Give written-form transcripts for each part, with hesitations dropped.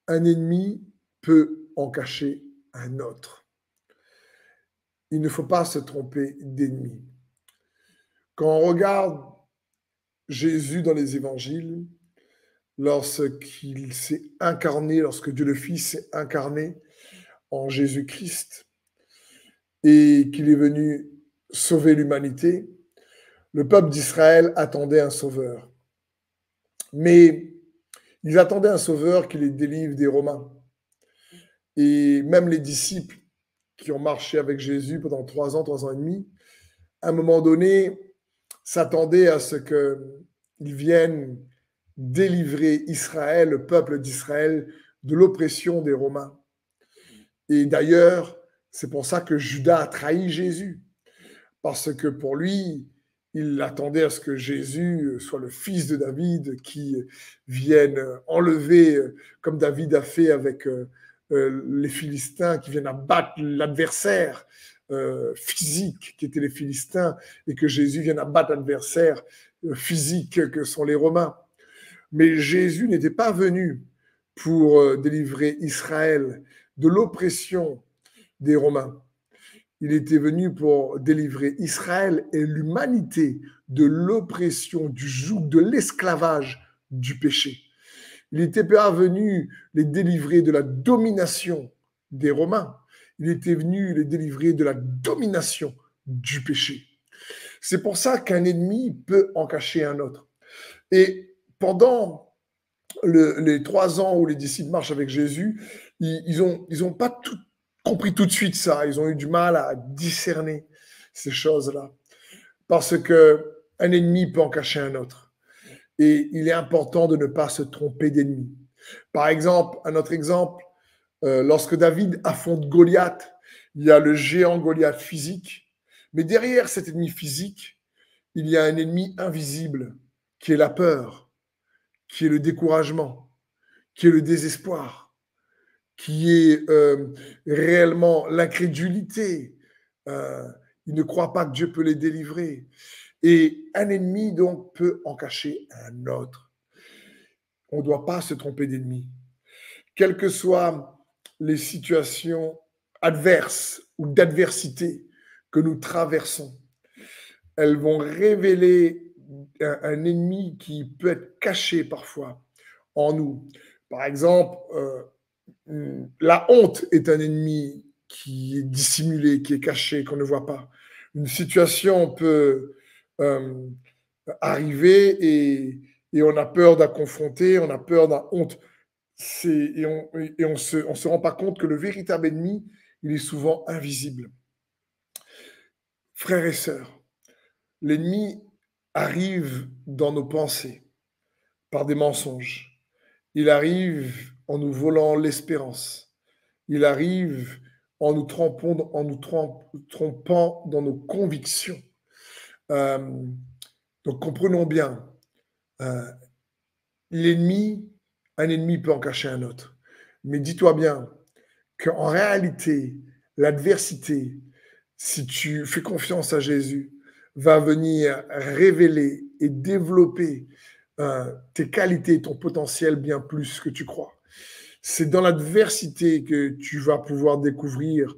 un ennemi peut en cacher un autre. Il ne faut pas se tromper d'ennemi. Quand on regarde Jésus dans les évangiles, lorsqu'il s'est incarné, lorsque Dieu le Fils s'est incarné en Jésus-Christ et qu'il est venu sauver l'humanité, le peuple d'Israël attendait un sauveur. Mais ils attendaient un sauveur qui les délivre des Romains. Et même les disciples qui ont marché avec Jésus pendant 3 ans et demi, à un moment donné, s'attendaient à ce qu'il vienne délivrer Israël, le peuple d'Israël, de l'oppression des Romains. Et d'ailleurs, c'est pour ça que Judas a trahi Jésus, parce que pour lui, il attendait à ce que Jésus soit le fils de David, qui vienne enlever, comme David a fait avec les Philistins, qui viennent abattre l'adversaire physique, qui étaient les Philistins, et que Jésus vienne abattre l'adversaire physique, que sont les Romains. Mais Jésus n'était pas venu pour délivrer Israël de l'oppression des Romains. Il était venu pour délivrer Israël et l'humanité de l'oppression, du joug, de l'esclavage, du péché. Il n'était pas venu les délivrer de la domination des Romains. Il était venu les délivrer de la domination du péché. C'est pour ça qu'un ennemi peut en cacher un autre. Et pendant les 3 ans où les disciples marchent avec Jésus, ils ont pas tout compris tout de suite ça. Ils ont eu du mal à discerner ces choses-là. Parce qu'un ennemi peut en cacher un autre. Et il est important de ne pas se tromper d'ennemi. Par exemple, un autre exemple, lorsque David affronte Goliath, il y a le géant Goliath physique, mais derrière cet ennemi physique, il y a un ennemi invisible qui est la peur, qui est le découragement, qui est le désespoir, qui est réellement l'incrédulité. Il ne croit pas que Dieu peut les délivrer. Et un ennemi, donc, peut en cacher un autre. On ne doit pas se tromper d'ennemi. Quelles que soient les situations adverses ou d'adversité que nous traversons, elles vont révéler un ennemi qui peut être caché parfois en nous. Par exemple, la honte est un ennemi qui est dissimulé, qui est caché, qu'on ne voit pas. Une situation peut arriver et on a peur de la confronter, on a peur de la honte. Et on se rend pas compte que le véritable ennemi, il est souvent invisible. Frères et sœurs, l'ennemi arrive dans nos pensées par des mensonges. Il arrive en nous volant l'espérance. Il arrive en nous trompant dans nos convictions. Donc comprenons bien, un ennemi peut en cacher un autre. Mais dis-toi bien qu'en réalité, l'adversité, si tu fais confiance à Jésus, va venir révéler et développer tes qualités, ton potentiel bien plus que tu crois. C'est dans l'adversité que tu vas pouvoir découvrir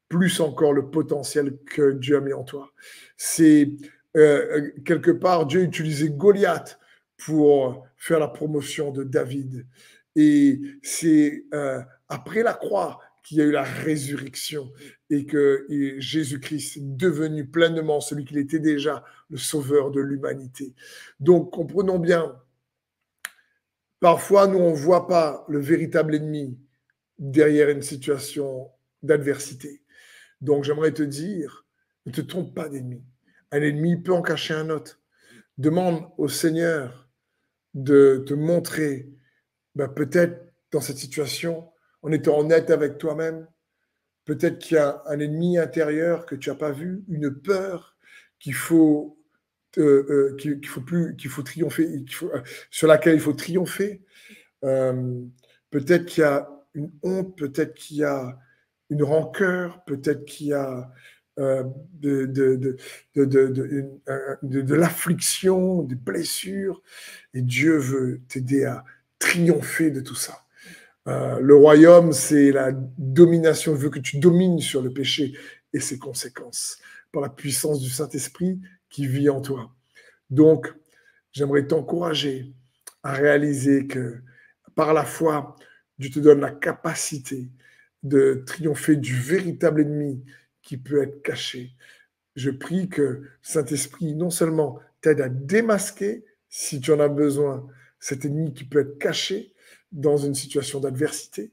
plus encore le potentiel que Dieu a mis en toi. C'est quelque part, Dieu utilisait Goliath pour faire la promotion de David. Et c'est après la croix qu'il y a eu la résurrection et que Jésus-Christ est devenu pleinement celui qu'il était déjà, le sauveur de l'humanité. Donc, comprenons bien, parfois, nous, on ne voit pas le véritable ennemi derrière une situation d'adversité. Donc, j'aimerais te dire, ne te trompe pas d'ennemi. Un ennemi peut en cacher un autre. Demande au Seigneur de te montrer, peut-être dans cette situation, en étant honnête avec toi-même, peut-être qu'il y a un ennemi intérieur que tu n'as pas vu, une peur qu'il faut triompher, sur laquelle il faut triompher. Peut-être qu'il y a une honte, peut-être qu'il y a une rancœur, peut-être qu'il y a de l'affliction, des blessures, et Dieu veut t'aider à triompher de tout ça. Le royaume, c'est la domination. Il veut que tu domines sur le péché et ses conséquences par la puissance du Saint-Esprit qui vit en toi. Donc, j'aimerais t'encourager à réaliser que par la foi, Dieu te donne la capacité de triompher du véritable ennemi qui peut être caché. Je prie que Saint-Esprit non seulement t'aide à démasquer, si tu en as besoin, cet ennemi qui peut être caché dans une situation d'adversité,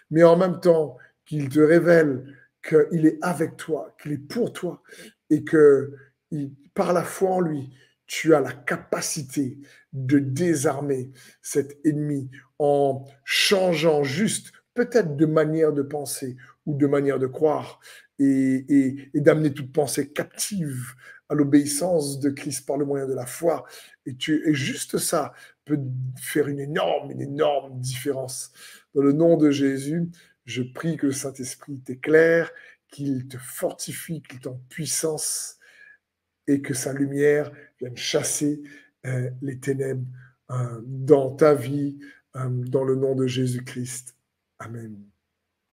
mais en même temps qu'il te révèle qu'il est avec toi, qu'il est pour toi, et que par la foi en lui, tu as la capacité de désarmer cet ennemi en changeant juste peut-être de manière de penser ou de manière de croire et d'amener toute pensée captive à l'obéissance de Christ par le moyen de la foi. Et juste ça peut faire une énorme différence. Dans le nom de Jésus, je prie que le Saint-Esprit t'éclaire, qu'il te fortifie, qu'il t'en puissance et que sa lumière vienne chasser les ténèbres dans ta vie, dans le nom de Jésus-Christ. Amen.